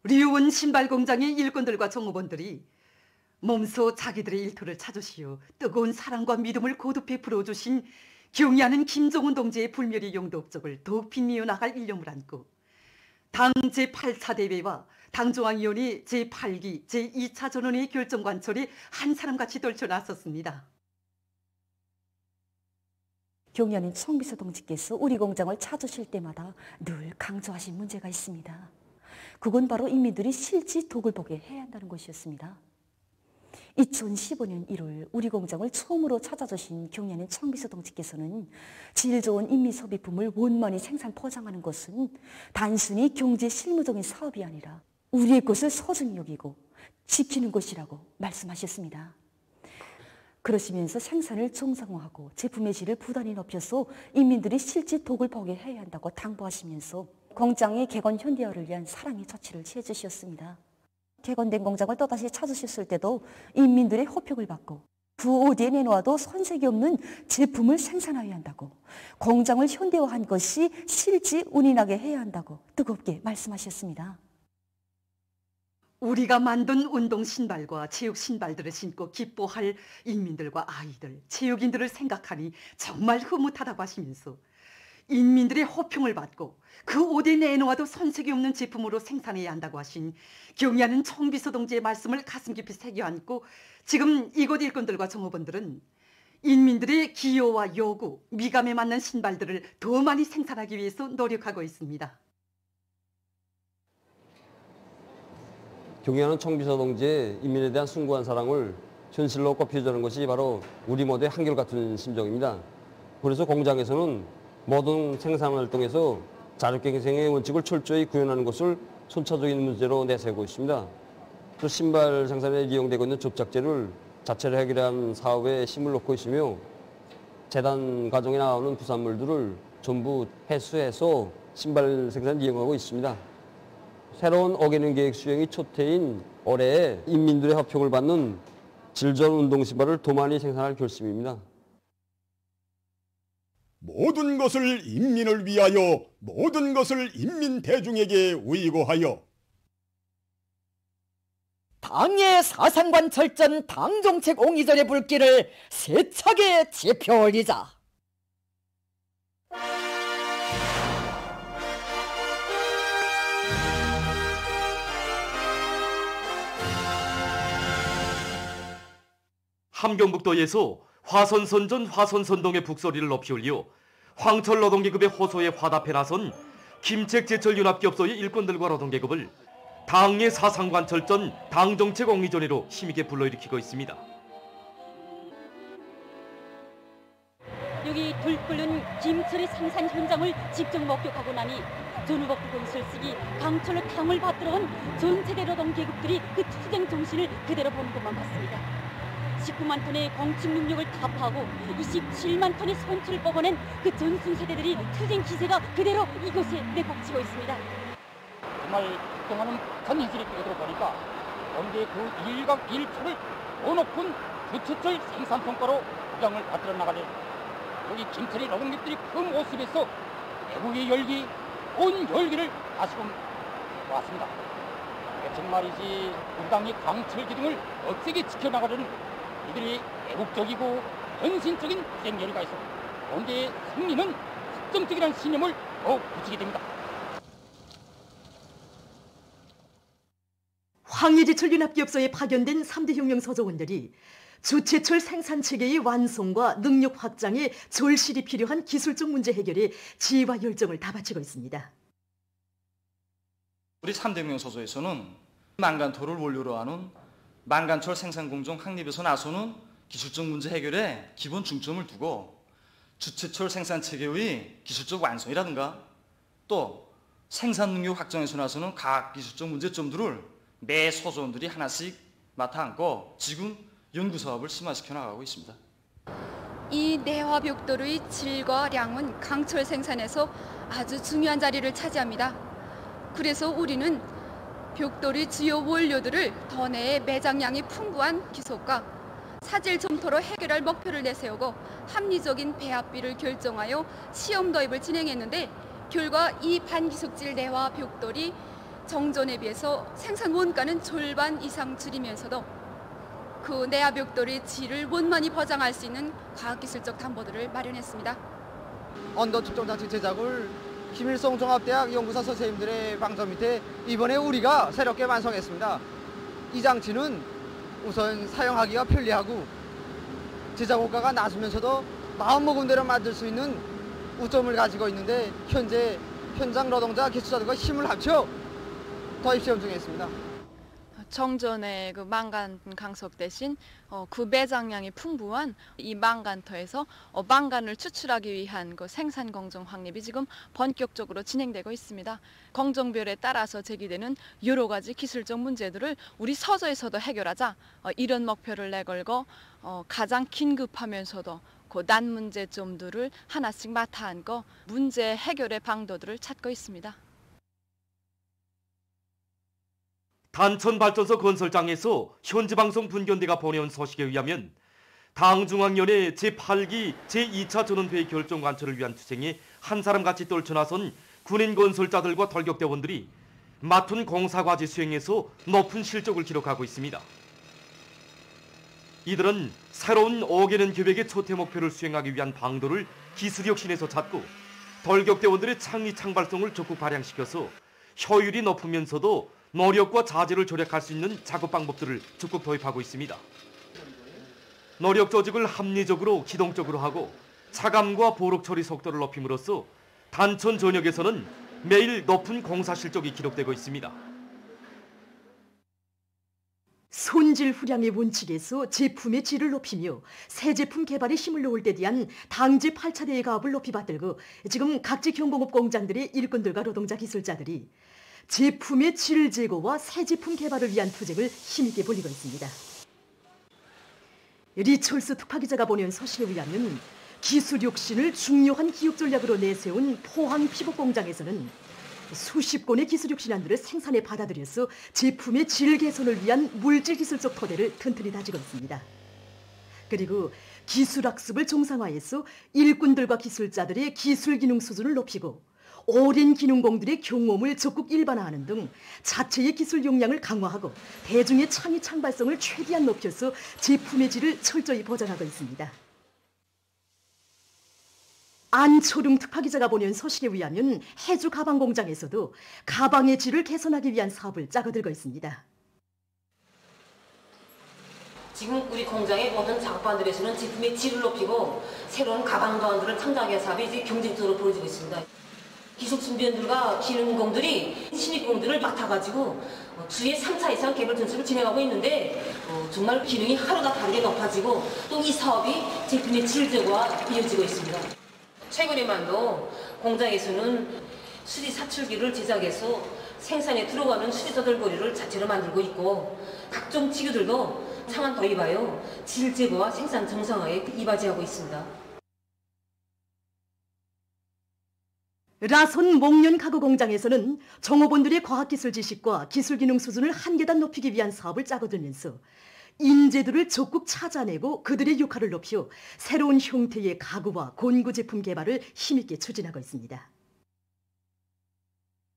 류원 신발 공장의 일꾼들과 종업원들이 몸소 자기들의 일터를 찾으시어 뜨거운 사랑과 믿음을 고두페 불어주신 경의하는 김정은 동지의 불멸의 용도 업적을 더욱 빛내어 나갈 일념을 안고 당 제8차 대회와 당중앙위원회 제8기 제2차 전원회의 결정 관철이 한 사람같이 떨쳐 나섰습니다. 경의하는 총비서 동지께서 우리 공장을 찾으실 때마다 늘 강조하신 문제가 있습니다. 그건 바로 인민들이 실지 독을 보게 해야 한다는 것이었습니다. 2015년 1월 우리 공장을 처음으로 찾아주신 경의하는 총비서 동지께서는 질 좋은 인민소비품을 원만히 생산 포장하는 것은 단순히 경제 실무적인 사업이 아니라 우리의 것을 소중히 여기고 지키는 것이라고 말씀하셨습니다. 그러시면서 생산을 정상화하고 제품의 질을 부단히 높여서 인민들이 실제 독을 보게 해야 한다고 당부하시면서 공장의 개건 현대화를 위한 사랑의 조치를 취해주셨습니다. 개건된 공장을 또다시 찾으셨을 때도 인민들의 호평을 받고 그 어디에 내놓아도 손색이 없는 제품을 생산하여야 한다고, 공장을 현대화한 것이 실지 운인하게 해야 한다고 뜨겁게 말씀하셨습니다. 우리가 만든 운동 신발과 체육 신발들을 신고 기뻐할 인민들과 아이들, 체육인들을 생각하니 정말 흐뭇하다고 하시면서 인민들의 호평을 받고 그 옷에 내놓아도 손색이 없는 제품으로 생산해야 한다고 하신 경의하는 총비서 동지의 말씀을 가슴 깊이 새겨안고 지금 이곳 일꾼들과 종업원들은 인민들의 기여와 요구, 미감에 맞는 신발들을 더 많이 생산하기 위해서 노력하고 있습니다. 경의하는 총비서 동지의 인민에 대한 숭고한 사랑을 현실로 꼽혀주는 것이 바로 우리 모두의 한결같은 심정입니다. 그래서 공장에서는 모든 생산활동에서 자력갱생의 원칙을 철저히 구현하는 것을 선차적인 문제로 내세우고 있습니다. 또 신발 생산에 이용되고 있는 접착제를 자체로 해결한 사업에 힘을 놓고 있으며 재단 과정에 나오는 부산물들을 전부 회수해서 신발 생산에 이용하고 있습니다. 새로운 어게인 계획 수행이 초태인 올해 인민들의 호평을 받는 질 좋은 운동신발을 더 많이 생산할 결심입니다. 모든 것을 인민을 위하여, 모든 것을 인민 대중에게 의거하여 당의 사상관 철전 당정책 옹이전의 불길을 세차게 지펴 올리자. 함경북도에서 화선선전 화선선동의 북소리를 높이 올려 황철 노동계급의 호소에 화답해 나선 김책제철연합기업소의 일꾼들과 노동계급을 당의 사상관철전 당정책 옹이전회로 힘있게 불러일으키고 있습니다. 여기 돌 끓는 김철의 생산 현장을 직접 목격하고 나니 전후복 건설식이 강철로 탕을 받들어 온 전체대 노동계급들이 그 투쟁 정신을 그대로 보는 것만 같습니다. 19만 톤의 공축 능력을 타파하고 27만 톤의 선출을 뽑아낸 그 전순세대들이 투쟁 기세가 그대로 이곳에 내복치고 있습니다. 정말 그동안은 전 현실이 되돌아보니까 언제 그 일각 일초를 더 높은 주체철 생산 성과로 부장을 받들어 나가는 여기 김철의 노동객들이 그 모습에서 애국의 열기, 온 열기를 다시금 보았습니다. 정말이지 우리 당의 강철 기둥을 억세게 지켜나가려는 이들이 애국적이고 헌신적인 투쟁 열의가 있어 언제의 승리는 특정적이라는 신념을 더욱 붙이게 됩니다. 황해제철연합기업소에 파견된 3대 혁명 소조원들이 주체철 생산체계의 완성과 능력 확장에 절실히 필요한 기술적 문제 해결에 지혜와 열정을 다 바치고 있습니다. 우리 3대 혁명 소조에서는 만간토를 원료로 하는 만간철 생산공정 확립에서 나서는 기술적 문제 해결에 기본 중점을 두고 주체철 생산체계의 기술적 완성이라든가 또 생산 능력 확장에서 나서는 각 기술적 문제점들을 매 소조원들이 하나씩 맡아 안고 지금 연구사업을 심화시켜 나가고 있습니다. 이 내화 벽돌의 질과 량은 강철 생산에서 아주 중요한 자리를 차지합니다. 그래서 우리는 벽돌의 주요 원료들을 더 내에 매장량이 풍부한 기속과 사질 점토로 해결할 목표를 내세우고 합리적인 배합비를 결정하여 시험 도입을 진행했는데 결과 이 반기속질 내화 벽돌이 정전에 비해서 생산 원가는 절반 이상 줄이면서도 그 내화 벽돌의 질을 원만히 보장할 수 있는 과학기술적 담보들을 마련했습니다. 언더 측정 장치 제작을 김일성 종합대학 연구사 선생님들의 방점 밑에 이번에 우리가 새롭게 완성했습니다. 이 장치는 우선 사용하기가 편리하고 제작 원가가 낮으면서도 마음먹은 대로 만들 수 있는 우점을 가지고 있는데 현재 현장 노동자 기술자들과 힘을 합쳐 도입 시험 중에 있습니다. 정전의 그 망간 강석 대신 그 매장량이 풍부한 이 망간터에서 망간을 추출하기 위한 그 생산 공정 확립이 지금 본격적으로 진행되고 있습니다. 공정별에 따라서 제기되는 여러 가지 기술적 문제들을 우리 서저에서도 해결하자 이런 목표를 내걸고 가장 긴급하면서도 그 난 문제점들을 하나씩 맡아 안고 문제 해결의 방도들을 찾고 있습니다. 단천발전소 건설장에서 현지방송 분견대가 보내온 소식에 의하면 당중앙위원회 제8기 제2차 전원회의 결정 관철을 위한 투쟁에 한 사람같이 떨쳐나선 군인 건설자들과 돌격대원들이 맡은 공사과제 수행에서 높은 실적을 기록하고 있습니다. 이들은 새로운 5개년 계획의 초태 목표를 수행하기 위한 방도를 기술혁신에서 찾고 돌격대원들의 창의 창발성을 적극 발양시켜서 효율이 높으면서도 노력과 자재를 절약할 수 있는 작업 방법들을 적극 도입하고 있습니다. 노력 조직을 합리적으로 기동적으로 하고 차감과 보록 처리 속도를 높임으로써 단천 전역에서는 매일 높은 공사 실적이 기록되고 있습니다. 손질 후량의 원칙에서 제품의 질을 높이며 새 제품 개발에 힘을 놓을 데 대한 당제 8차 대회 가업을 높이 받들고 지금 각지 경공업 공장들의 일꾼들과 노동자 기술자들이 제품의 질 제고와 새 제품 개발을 위한 투쟁을 힘있게 벌이고 있습니다. 리철수 특파기자가 보낸 소식에 의하면 기술 혁신을 중요한 기업 전략으로 내세운 포항 피복 공장에서는 수십 건의 기술 혁신안들을 생산에 받아들여서 제품의 질 개선을 위한 물질 기술적 토대를 튼튼히 다지고 있습니다. 그리고 기술 학습을 정상화해서 일꾼들과 기술자들의 기술 기능 수준을 높이고 오랜 기능공들의 경험을 적극 일반화하는 등 자체의 기술 역량을 강화하고 대중의 창의 창발성을 최대한 높여서 제품의 질을 철저히 보장하고 있습니다. 안초룡 특파기자가 보낸 소식에 의하면 해주 가방 공장에서도 가방의 질을 개선하기 위한 사업을 짜고들고 있습니다. 지금 우리 공장의 모든 작업반들에서는 제품의 질을 높이고 새로운 가방 도안들을 창작하기 위한 사업이 이제 경쟁적으로 벌어지고 있습니다. 기술준비원들과 기능공들이 신입공들을 맡아가지고 주에 3차 이상 개발 전술을 진행하고 있는데 정말 기능이 하루가 다르게 높아지고 또 이 사업이 제품의 질 제고와 이어지고 있습니다. 최근에만도 공장에서는 수지 사출기를 제작해서 생산에 들어가는 수지 조절거리를 자체로 만들고 있고 각종 기구들도 상한 도입하여 질 제고와 생산 정상화에 이바지하고 있습니다. 라선 목련 가구 공장에서는 종업원들의 과학기술 지식과 기술 기능 수준을 한 계단 높이기 위한 사업을 짜고들면서 인재들을 적극 찾아내고 그들의 역할을 높여 새로운 형태의 가구와 건구 제품 개발을 힘있게 추진하고 있습니다.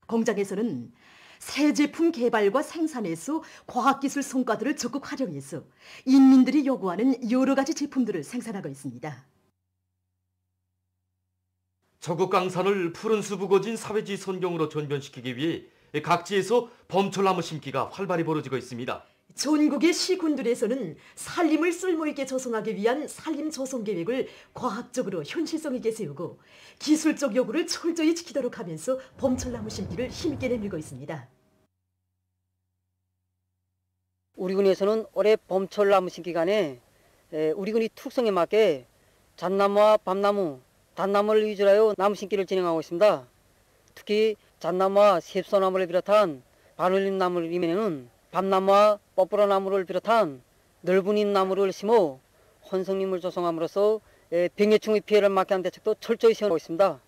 공장에서는 새 제품 개발과 생산에서 과학기술 성과들을 적극 활용해서 인민들이 요구하는 여러 가지 제품들을 생산하고 있습니다. 저국 강산을 푸른 수북어진 사회주의 선경으로 전변시키기 위해 각지에서 봄철나무 심기가 활발히 벌어지고 있습니다. 전국의 시군들에서는 산림을 쓸모있게 조성하기 위한 산림 조성 계획을 과학적으로 현실성 있게 세우고 기술적 요구를 철저히 지키도록 하면서 봄철나무 심기를 힘있게 내밀고 있습니다. 우리 군에서는 올해 봄철나무 심기 기간에 우리 군이 특성에 맞게 잣나무와 밤나무, 단나무를 위주로 하여 나무 심기를 진행하고 있습니다. 특히 잣나무와 셉소나무를 비롯한 반올림나무를 이면에는 밤나무와 뽀뽀로나무를 비롯한 넓은 나무를 심어 혼성림을 조성함으로써 병해충의 피해를 막게 하는 대책도 철저히 세우고 있습니다.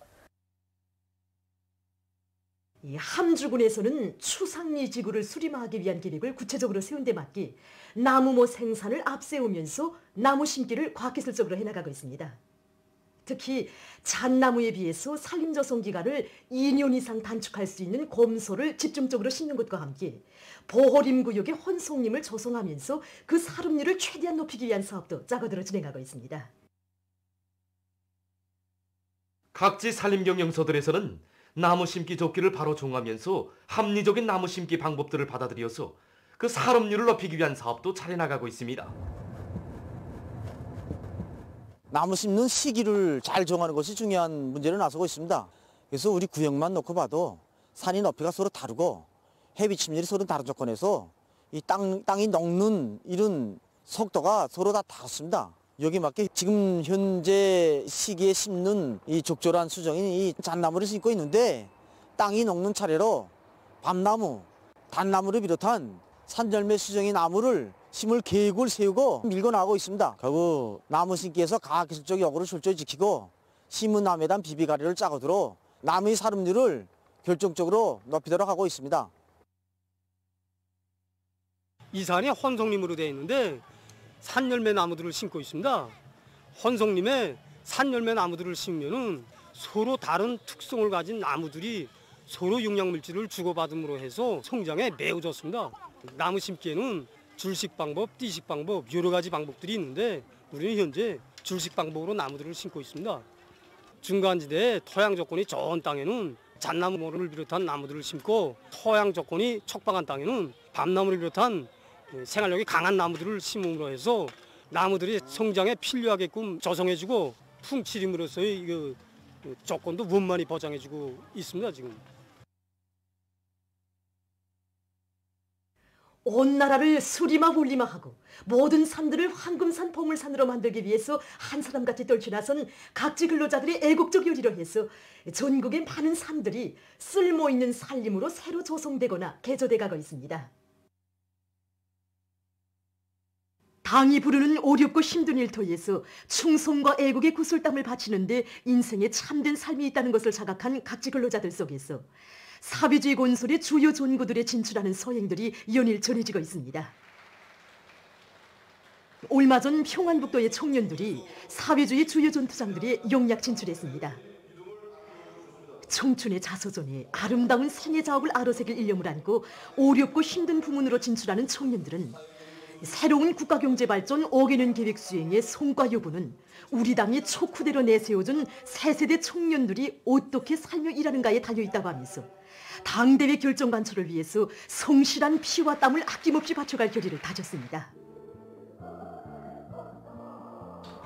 함주군에서는 추상리 지구를 수림화하기 위한 계획을 구체적으로 세운 데 맞게 나무모 생산을 앞세우면서 나무 심기를 과학기술적으로 해나가고 있습니다. 특히 잣나무에 비해서 산림조성 기간을 2년 이상 단축할 수 있는 검소를 집중적으로 심는 것과 함께 보호림 구역의 혼속림을 조성하면서 그 사lum률을 최대한 높이기 위한 사업도 짜고들어 진행하고 있습니다. 각지 산림경영서들에서는 나무 심기 조끼를 바로 정하면서 합리적인 나무 심기 방법들을 받아들여서 그 사lum률을 높이기 위한 사업도 차려나가고 있습니다. 나무 심는 시기를 잘 정하는 것이 중요한 문제로 나서고 있습니다. 그래서 우리 구역만 놓고 봐도 산이 높이가 서로 다르고 해비 침률이 서로 다른 조건에서 이 땅이 녹는 이런 속도가 서로 다 다릅니다. 여기 맞게 지금 현재 시기에 심는 이 적절한 수정인 이 잣나무를 심고 있는데 땅이 녹는 차례로 밤나무, 단나무를 비롯한 산절매 수정의 나무를 심을 계획을 세우고 밀고 나가고 있습니다. 결국 나무 심기에서 과학기술적 요구를 철저히 지키고 심은 나무에 대한 비비가리를 짜고들어 나무의 사lum률을 결정적으로 높이도록 하고 있습니다. 이 산이 혼속림으로 되어 있는데 산열매 나무들을 심고 있습니다. 혼속림에 산열매 나무들을 심으면은 서로 다른 특성을 가진 나무들이 서로 영양물질을 주고받음으로 해서 성장에 매우 좋습니다. 나무 심기에는 줄식 방법, 띠식 방법 여러 가지 방법들이 있는데 우리는 현재 줄식 방법으로 나무들을 심고 있습니다. 중간지대에 토양 조건이 좋은 땅에는 잣나무를 비롯한 나무들을 심고 토양 조건이 척박한 땅에는 밤나무를 비롯한 생활력이 강한 나무들을 심음으로 해서 나무들이 성장에 필요하게끔 조성해주고 풍치림으로서의 그 조건도 원만히 보장해주고 있습니다. 지금. 온 나라를 수리마울리마하고 모든 산들을 황금산 보물산으로 만들기 위해서 한 사람같이 떨쳐나선 각지 근로자들의 애국적 요리로 해서 전국의 많은 산들이 쓸모있는 산림으로 새로 조성되거나 개조돼 가고 있습니다. 당이 부르는 어렵고 힘든 일터에서 충성과 애국의 구슬땀을 바치는데 인생에 참된 삶이 있다는 것을 자각한 각지 근로자들 속에서 사회주의 건설의 주요 전구들에 진출하는 서행들이 연일 전해지고 있습니다. 얼마 전 평안북도의 청년들이 사회주의 주요 전투장들에 영약 진출했습니다. 청춘의 자서전에 아름다운 생애 자업을 아로새길 일념을 안고 어렵고 힘든 부문으로 진출하는 청년들은 새로운 국가경제발전 5개년 계획 수행의 성과 여부는 우리 당이 촉구대로 내세워준 새세대 청년들이 어떻게 살며 일하는가에 달려있다고 하면서 당대회 결정 관철을 위해서 성실한 피와 땀을 아낌없이 바쳐갈 결의를 다졌습니다.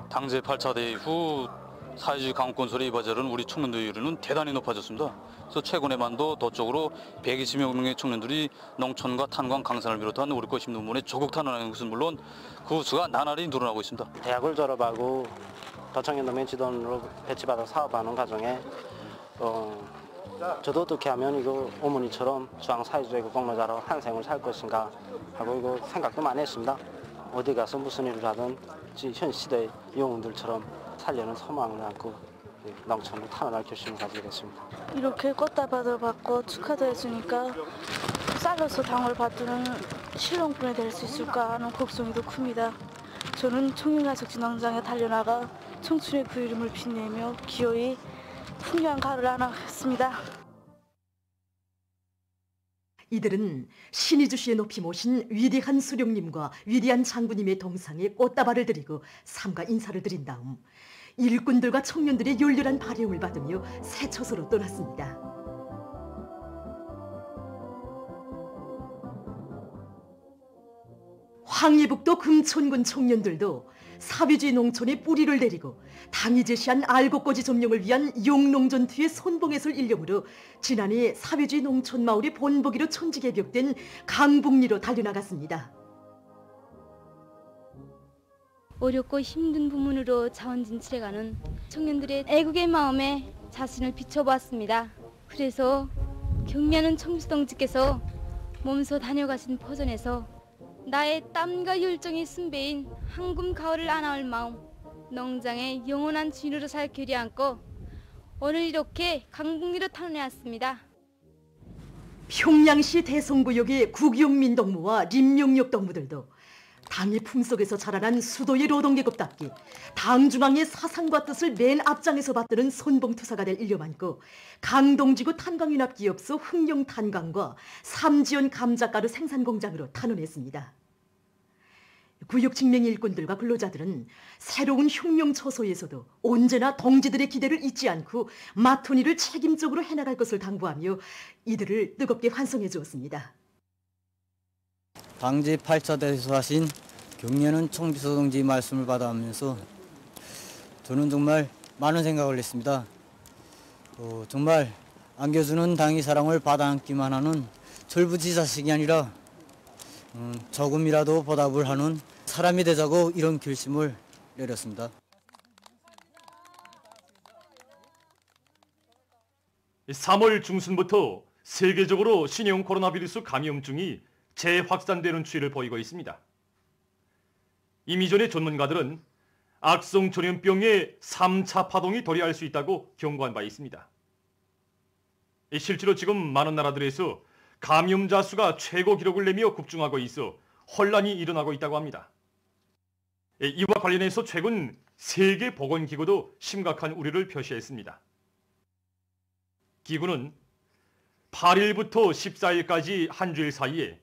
당제 8차 대회 이후 사회주의 강국건설의 이바지하는 우리 청년들의 율은 대단히 높아졌습니다. 그래서 최근에만도 도쪽으로 120여 명의 청년들이 농촌과 탄광, 강산을 비롯한 우리 것 힘든 부분에 조국 탄원하는 것은 물론 그 수가 나날이 늘어나고 있습니다. 대학을 졸업하고 도청년도면 지도원으로 배치받아 사업하는 과정에 저도 어떻게 하면 이거 어머니처럼 중앙사회주의 공로자로 한 생을 살 것인가 하고 이거 생각도 많이 했습니다. 어디 가서 무슨 일을 하든 현 시대의 영웅들처럼 살려는 소망을 안고 농촌을 탄원할 결심을 가지게 됐습니다. 이렇게 꽃다발을 받고 축하도 해주니까 쌀로서 당을 받드는 실용꾼이 될 수 있을까 하는 걱정이 더 큽니다. 저는 청년가족진농장에 달려나가 청춘의 그 이름을 빛내며 기어이 풍요한 가을을 안아갔습니다. 이들은 신이 주시에 높이 모신 위대한 수령님과 위대한 장군님의 동상에 꽃다발을 드리고 삼가 인사를 드린 다음 일꾼들과 청년들의 열렬한 발령을 받으며 새 처소로 떠났습니다. 황해북도 금천군 청년들도 사회주의 농촌의 뿌리를 내리고 당이 제시한 알곡거지 점령을 위한 용농전투의 손봉에 설 일념으로 지난해 사회주의 농촌 마을이 본보기로 천지개벽된 강북리로 달려나갔습니다. 어렵고 힘든 부문으로 자원 진출해가는 청년들의 애국의 마음에 자신을 비춰보았습니다. 그래서 경미하는 청주동지께서 몸소 다녀가신 포전에서 나의 땀과 열정이 순배인 황금 가을을 안아올 마음, 농장의 영원한 주인으로 살 결의 안고 오늘 이렇게 강북리로 탈원해왔습니다. 평양시 대성구역의 국영민동무와 림명역 동무들도 당의 품속에서 자라난 수도의 노동계급답게 당 중앙의 사상과 뜻을 맨 앞장에서 받드는 선봉투사가 될 일념 안고 강동지구 탄광윤합기업소 흑룡탄광과 삼지연 감자가루 생산공장으로 탄원했습니다. 구역 직맹의 일꾼들과 근로자들은 새로운 흉룡처소에서도 언제나 동지들의 기대를 잊지 않고 맡은 일을 책임적으로 해나갈 것을 당부하며 이들을 뜨겁게 환송해 주었습니다. 당지 8차 대소하신 경례는 총비서 동지 말씀을 받아하면서 저는 정말 많은 생각을 했습니다. 정말 안겨주는 당의 사랑을 받아안기만 하는 절부지자식이 아니라 조금이라도 보답을 하는 사람이 되자고 이런 결심을 내렸습니다. 3월 중순부터 세계적으로 신형 코로나 바이러스 감염증이 재확산되는 추이를 보이고 있습니다. 이미 전에 전문가들은 악성 전염병의 3차 파동이 도래할 수 있다고 경고한 바 있습니다. 실제로 지금 많은 나라들에서 감염자 수가 최고 기록을 내며 급증하고 있어 혼란이 일어나고 있다고 합니다. 이와 관련해서 최근 세계보건기구도 심각한 우려를 표시했습니다. 기구는 8일부터 14일까지 한 주일 사이에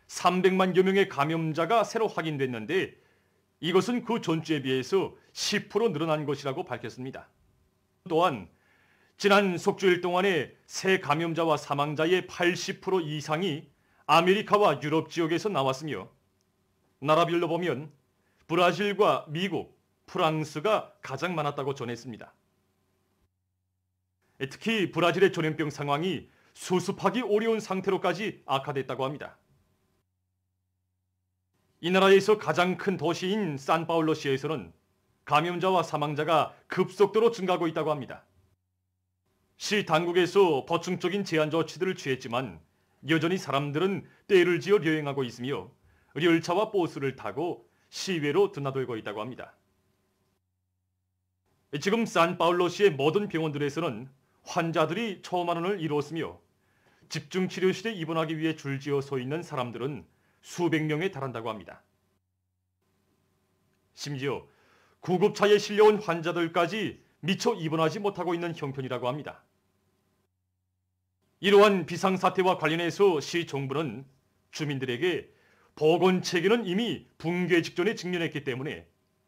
300만여 명의 감염자가 새로 확인됐는데 이것은 그 전주에 비해서 10% 늘어난 것이라고 밝혔습니다. 또한 지난 속주일 동안에 새 감염자와 사망자의 80% 이상이 아메리카와 유럽 지역에서 나왔으며 나라별로 보면 브라질과 미국, 프랑스가 가장 많았다고 전했습니다. 특히 브라질의 전염병 상황이 수습하기 어려운 상태로까지 악화됐다고 합니다. 이 나라에서 가장 큰 도시인 산파울루시에서는 감염자와 사망자가 급속도로 증가하고 있다고 합니다. 시 당국에서 보충적인 제한 조치들을 취했지만 여전히 사람들은 떼를 지어 여행하고 있으며 열차와 버스를 타고 시외로 드나들고 있다고 합니다. 지금 산파울루시의 모든 병원들에서는 환자들이 초만원을 이루었으며 집중치료실에 입원하기 위해 줄지어 서 있는 사람들은 수백 명에 달한다고 합니다. 심지어 구급차에 실려온 환자들까지 미처 입원하지 못하고 있는 형편이라고 합니다. 이러한 비상사태와 관련해서 시 정부는 주민들에게 보건체계는 이미 붕괴 직전에 직면했기 때문에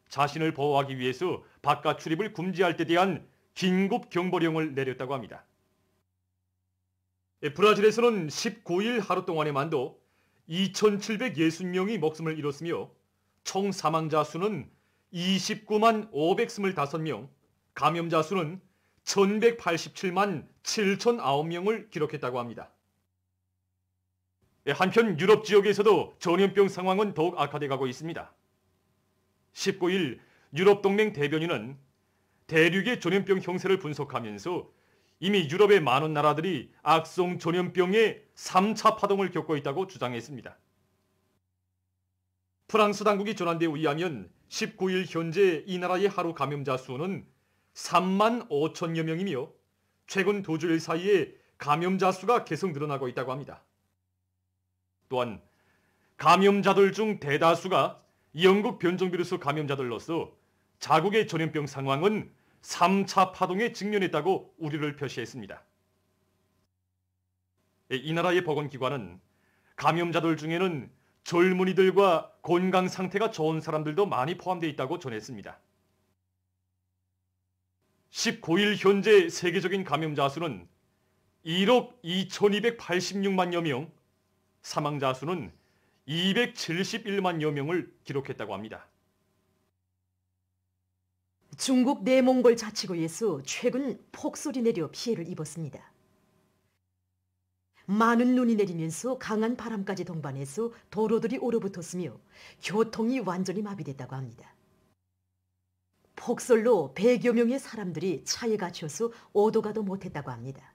자신을 보호하기 위해서 바깥 출입을 금지할 데 대한 긴급 경보령을 내렸다고 합니다. 브라질에서는 19일 하루 동안에만도 2,760명이 목숨을 잃었으며 총 사망자 수는 29만 525명, 감염자 수는 1,187만 7,009명을 기록했다고 합니다. 한편 유럽 지역에서도 전염병 상황은 더욱 악화돼 가고 있습니다. 19일 유럽 동맹 대변인은 대륙의 전염병 형세를 분석하면서 이미 유럽의 많은 나라들이 악성 전염병의 3차 파동을 겪고 있다고 주장했습니다. 프랑스 당국이 전한 데 의하면 19일 현재 이 나라의 하루 감염자 수는 3만 5천여 명이며 최근 2주일 사이에 감염자 수가 계속 늘어나고 있다고 합니다. 또한 감염자들 중 대다수가 영국 변종비루스 감염자들로서 자국의 전염병 상황은 3차 파동에 직면했다고 우려를 표시했습니다. 이 나라의 보건기관은 감염자들 중에는 젊은이들과 건강 상태가 좋은 사람들도 많이 포함되어 있다고 전했습니다. 19일 현재 세계적인 감염자 수는 1억 2,286만여 명, 사망자 수는 271만여 명을 기록했다고 합니다. 중국 내몽골 자치구에서 최근 폭설이 내려 피해를 입었습니다. 많은 눈이 내리면서 강한 바람까지 동반해서 도로들이 얼어붙었으며 교통이 완전히 마비됐다고 합니다. 폭설로 100여 명의 사람들이 차에 갇혀서 오도가도 못했다고 합니다.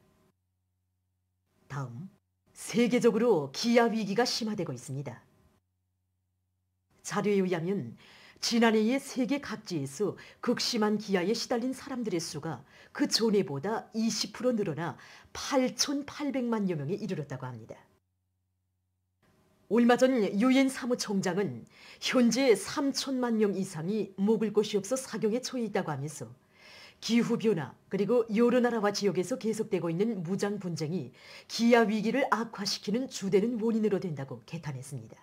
다음, 세계적으로 기아 위기가 심화되고 있습니다. 자료에 의하면 지난해에 세계 각지에서 극심한 기아에 시달린 사람들의 수가 그 전해보다 20% 늘어나 8,800만여 명에 이르렀다고 합니다. 얼마 전 유엔 사무총장은 현재 3천만 명 이상이 묵을 곳이 없어 사경에 처해 있다고 하면서 기후변화 그리고 여러 나라와 지역에서 계속되고 있는 무장 분쟁이 기아 위기를 악화시키는 주되는 원인으로 된다고 개탄했습니다.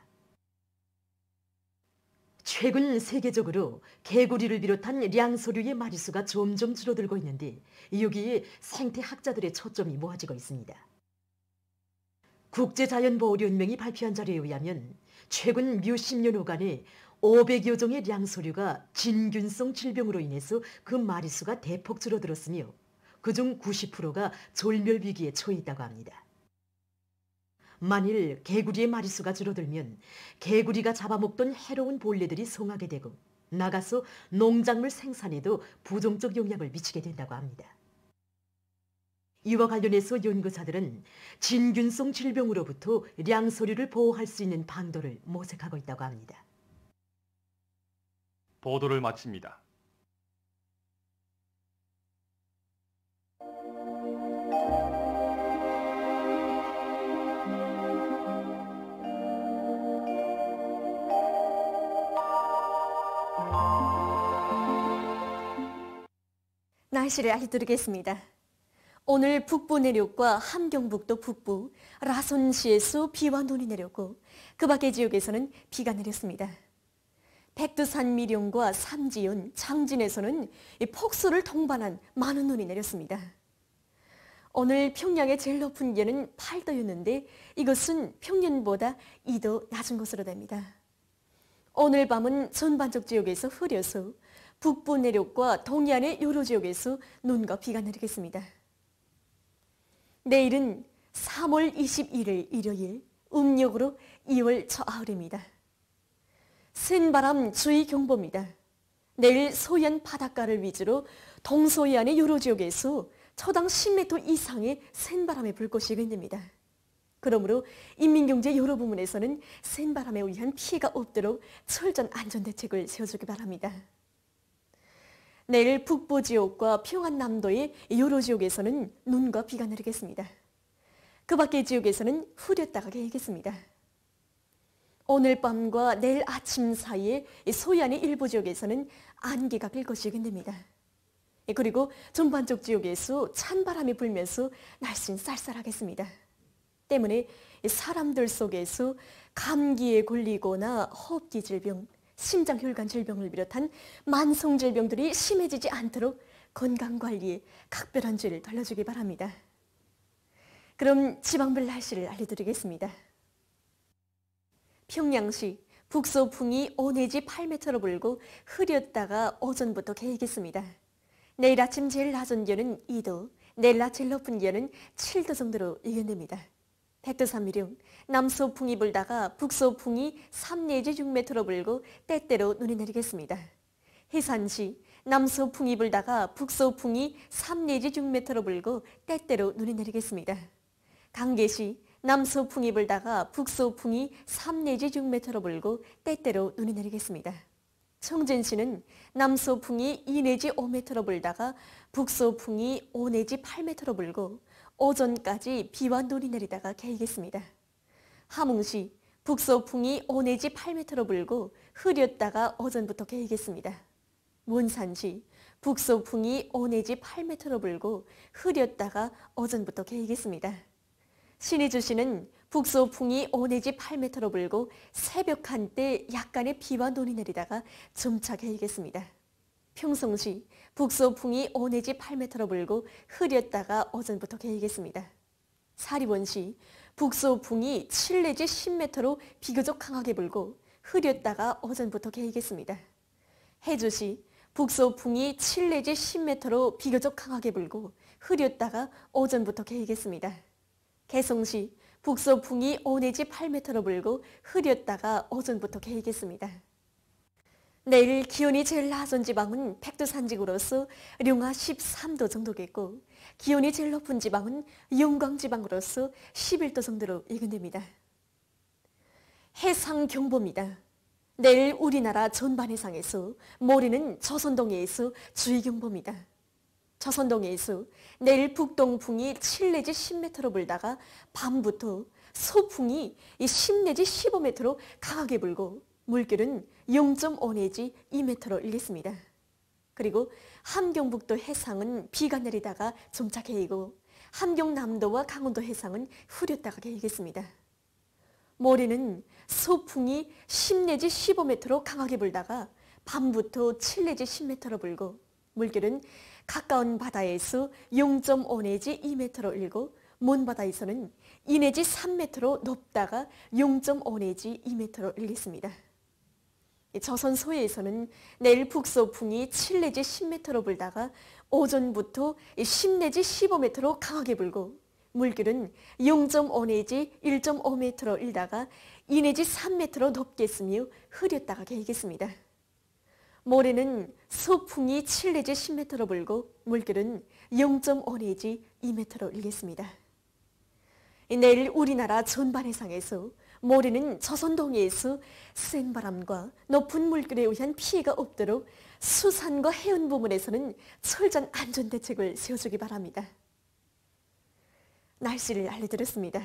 최근 세계적으로 개구리를 비롯한 량서류의 마리수가 점점 줄어들고 있는데 여기에 생태학자들의 초점이 모아지고 있습니다. 국제자연보호연맹이 발표한 자료에 의하면 최근 몇십 년호간에 500여 종의 량서류가 진균성 질병으로 인해서 그 마리수가 대폭 줄어들었으며 그중 90%가 절멸위기에 처해 있다고 합니다. 만일 개구리의 마리수가 줄어들면 개구리가 잡아먹던 해로운 벌레들이 성하게 되고 나가서 농작물 생산에도 부정적 영향을 미치게 된다고 합니다. 이와 관련해서 연구자들은 진균성 질병으로부터 량서류를 보호할 수 있는 방도를 모색하고 있다고 합니다. 보도를 마칩니다. 날씨를 알려드리겠습니다. 오늘 북부 내륙과 함경북도 북부, 라손시에서 비와 눈이 내렸고 그 밖의 지역에서는 비가 내렸습니다. 백두산 미령과 삼지연, 장진에서는 폭수를 동반한 많은 눈이 내렸습니다. 오늘 평양의 제일 높은 기온은 8도였는데 이것은 평년보다 2도 낮은 것으로 됩니다. 오늘 밤은 전반적 지역에서 흐려서 북부 내륙과 동해안의 여러 지역에서 눈과 비가 내리겠습니다. 내일은 3월 21일 일요일, 음력으로 2월 초하루입니다. 센바람 주의 경보입니다. 내일 소해안 바닷가를 위주로 동서해안의 여러 지역에서 초당 10m 이상의 센바람이 불 것이겠습니다. 그러므로 인민경제 여러 부문에서는 센바람에 의한 피해가 없도록 철저한 안전대책을 세워주기 바랍니다. 내일 북부 지역과 평안남도의 여러 지역에서는 눈과 비가 내리겠습니다. 그 밖의 지역에서는 흐렸다가 개겠습니다. 오늘 밤과 내일 아침 사이에 소해안의 일부 지역에서는 안개가 낄 것이겠습니다. 그리고 전반적 지역에서 찬바람이 불면서 날씨는 쌀쌀하겠습니다. 때문에 사람들 속에서 감기에 걸리거나 호흡기 질병, 심장혈관 질병을 비롯한 만성 질병들이 심해지지 않도록 건강관리에 각별한 주의를 돌려주기 바랍니다. 그럼 지방별 날씨를 알려드리겠습니다. 평양시 북서풍이 5 내지 8m로 불고 흐렸다가 오전부터 개겠습니다. 내일 아침 제일 낮은 기온은 2도, 내일 낮 제일 높은 기온은 7도 정도로 예견됩니다. 백두산 미령, 남서풍이 불다가 북서풍이 3 내지 6m로 불고 때때로 눈이 내리겠습니다. 해산시, 남서풍이 불다가 북서풍이 3 내지 6m로 불고 때때로 눈이 내리겠습니다. 강계시, 남서풍이 불다가 북서풍이 3 내지 6m로 불고 때때로 눈이 내리겠습니다. 청진시는 남서풍이 2 내지 5m로 불다가 북서풍이 5 내지 8m로 불고 오전까지 비와 눈이 내리다가 개겠습니다. 함흥시 북서풍이 5 내지 8m로 불고 흐렸다가 오전부터 개겠습니다. 문산시 북서풍이 5 내지 8m로 불고 흐렸다가 오전부터 개겠습니다. 신의주시는 북서풍이 5 내지 8m로 불고 새벽 한때 약간의 비와 눈이 내리다가 점차 개겠습니다. 평성시 북서풍이 5 내지 8m로 불고 흐렸다가 오전부터 개겠습니다. 사리원시 북서풍이 7 내지 10m로 비교적 강하게 불고 흐렸다가 오전부터 개겠습니다. 해주시 북서풍이 7 내지 10m로 비교적 강하게 불고 흐렸다가 오전부터 개겠습니다. 개성시 북서풍이 5 내지 8m로 불고 흐렸다가 오전부터 개겠습니다. 내일 기온이 제일 낮은 지방은 백두산지구로서 룡화 13도 정도겠고 기온이 제일 높은 지방은 영광지방으로서 11도 정도로 예견됩니다. 해상경보입니다. 내일 우리나라 전반 해상에서 모레는 조선동해에서 주의경보입니다. 조선동해에서 내일 북동풍이 7 내지 10m로 불다가 밤부터 소풍이 10 내지 15m로 강하게 불고 물결은 0.5 내지 2m로 일겠습니다. 그리고 함경북도 해상은 비가 내리다가 점차 개이고 함경남도와 강원도 해상은 흐렸다가 개이겠습니다. 모레는 소풍이 10 내지 15m로 강하게 불다가 밤부터 7 내지 10m로 불고 물결은 가까운 바다에서 0.5 내지 2m로 일고 먼 바다에서는 2 내지 3m로 높다가 0.5 내지 2m로 일겠습니다. 조선 서해에서는 내일 북서풍이 7 내지 10m로 불다가 오전부터 10 내지 15m로 강하게 불고 물결은 0.5 내지 1.5m로 일다가 2 내지 3m로 높겠으며 흐렸다가 개겠습니다. 모레는 서풍이 7 내지 10m로 불고 물결은 0.5 내지 2m로 일겠습니다. 내일 우리나라 전반 해상에서 모레는 조선 동해에서 센 바람과 높은 물결에 의한 피해가 없도록 수산과 해안 부문에서는 철저한 안전대책을 세워주기 바랍니다. 날씨를 알려드렸습니다.